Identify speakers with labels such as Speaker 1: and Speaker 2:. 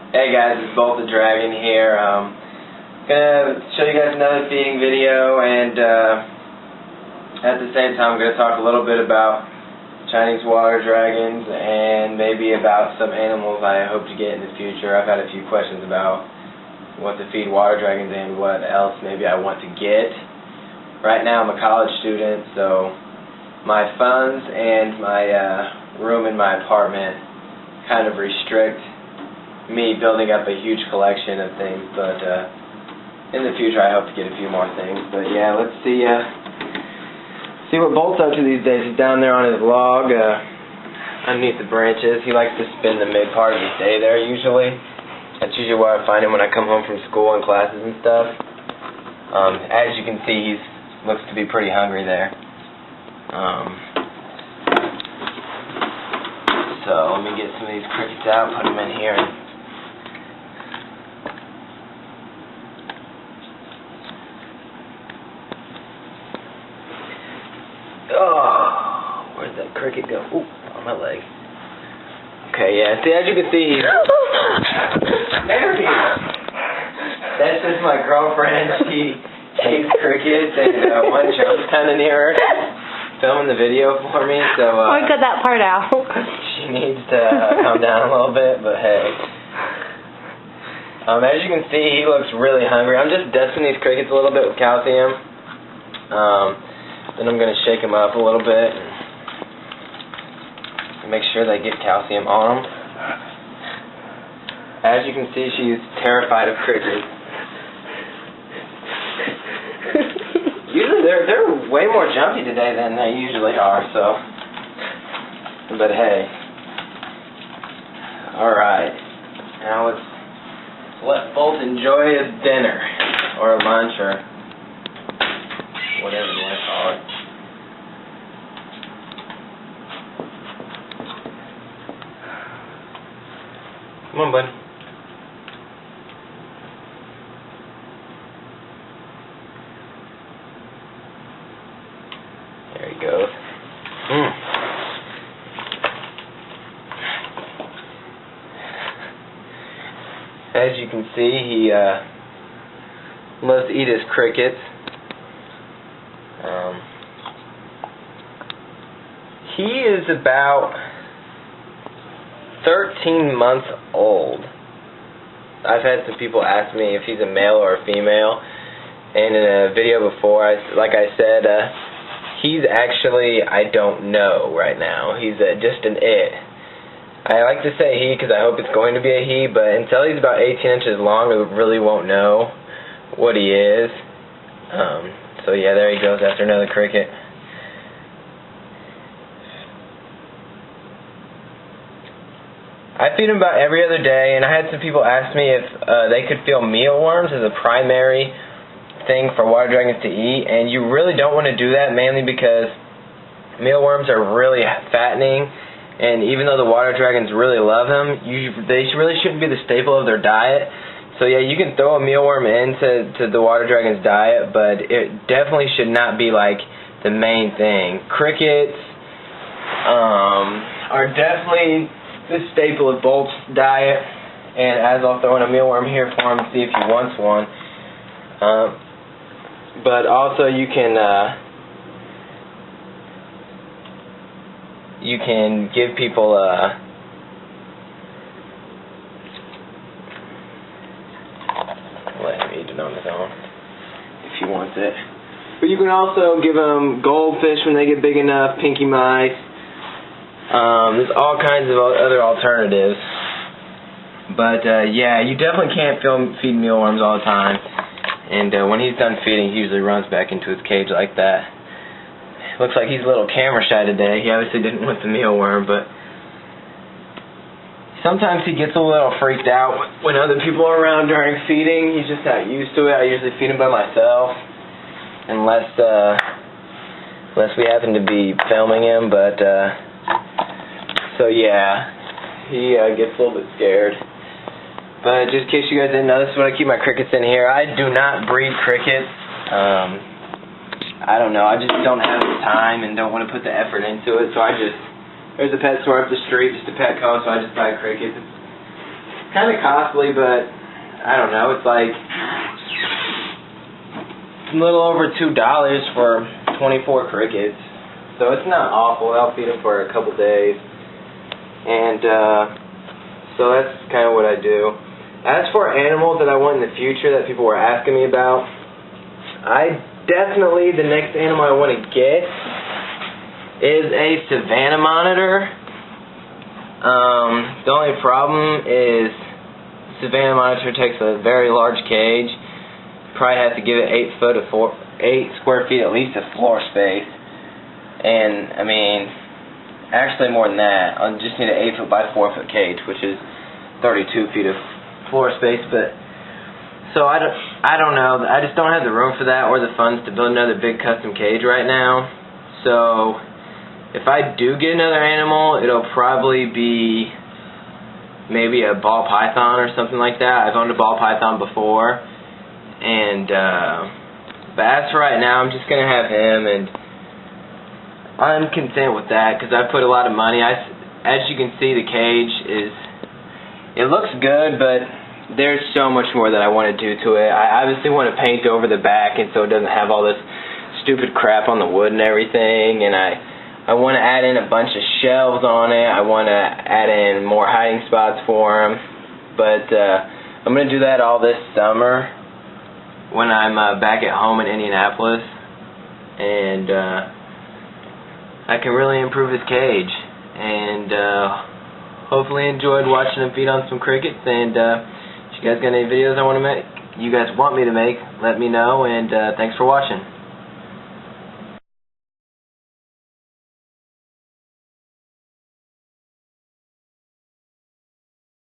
Speaker 1: Hey guys, it's Bolt the Dragon here. Gonna show you guys another feeding video, and at the same time I'm gonna talk a little bit about Chinese water dragons and maybe about some animals I hope to get in the future. I've had a few questions about what to feed water dragons and what else maybe I want to get. Right now I'm a college student, so my funds and my room in my apartment kind of restrict me building up a huge collection of things, but in the future I hope to get a few more things. But yeah, let's see what Bolt's up to these days. He's down there on his log underneath the branches. He likes to spend the mid part of his day there usually. That's usually where I find him when I come home from school and classes and stuff. As you can see, he looks to be pretty hungry there. So let me get some of these crickets out, put them in here. Oh, where'd that cricket go? Ooh, on my leg. Okay, yeah, see, as you can see, there he is. That's just my girlfriend. She takes crickets, and one jumps kind of near her, filming the video for me, so
Speaker 2: I cut that part out.
Speaker 1: She needs to calm down a little bit, but hey. As you can see, he looks really hungry. I'm just dusting these crickets a little bit with calcium. Then I'm going to shake them up a little bit and make sure they get calcium on them. As you can see, she's terrified of crickets. Usually they're way more jumpy today than they usually are, so. But hey. Alright. Now let's let Bolt enjoy his dinner, or lunch, or whatever you want to call it. Come on, bud. There he goes. As you can see, he loves to eat his crickets. He is about 13 months old. I've had some people ask me if he's a male or a female, and in a video before, like I said, he's actually, I don't know right now. He's just an it. I like to say he because I hope it's going to be a he, but until he's about 18 inches long, we really won't know what he is. So yeah, there he goes after another cricket. I feed him about every other day, and I had some people ask me if they could feel mealworms as a primary thing for water dragons to eat, and you really don't want to do that, mainly because mealworms are really fattening, and even though the water dragons really love them, they really shouldn't be the staple of their diet. So yeah, you can throw a mealworm into the water dragon's diet, but it definitely should not be like the main thing. Crickets are definitely the staple of Bolt's diet, and as I'll throw in a mealworm here for him to see if he wants one. But also you can give people let him eat it on his own if he wants it. But you can also give them goldfish when they get big enough, pinky mice. There's all kinds of other alternatives. But yeah, you definitely can't feed mealworms all the time. And when he's done feeding, he usually runs back into his cage like that. Looks like he's a little camera shy today. He obviously didn't want the mealworm, but sometimes he gets a little freaked out when other people are around during feeding. He's just not used to it. I usually feed him by myself, unless we happen to be filming him. But so yeah, he gets a little bit scared. But just in case you guys didn't know, this is what I keep my crickets in here. I do not breed crickets. I don't know, I just don't have the time and don't want to put the effort into it, so there's a pet store up the street, just a Petco, so I just buy crickets. It's kind of costly, but I don't know, it's like a little over $2 for 24 crickets. So it's not awful. I'll feed them for a couple days. And so that's kind of what I do. As for animals that I want in the future that people were asking me about, the next animal I want to get is a Savannah monitor. The only problem is Savannah monitor takes a very large cage. Probably have to give it 8 square feet at least of floor space. And I mean, actually more than that. I just need an 8 foot by 4 foot cage, which is 32 feet of floor space. But so I don't know. I just don't have the room for that or the funds to build another big custom cage right now. So if I do get another animal, it'll probably be maybe a ball python or something like that. I've owned a ball python before, and but as for right now, I'm just gonna have him, and I'm content with that because I put a lot of money. As you can see, the cage it looks good, but there's so much more that I want to do to it. I obviously want to paint over the back, and so it doesn't have all this stupid crap on the wood and everything, and I want to add in a bunch of shelves on it. I want to add in more hiding spots for them. But I'm going to do that all this summer when I'm back at home in Indianapolis. And I can really improve his cage. And hopefully enjoyed watching him feed on some crickets. And if you guys got any videos you guys want me to make, let me know. And thanks for watching.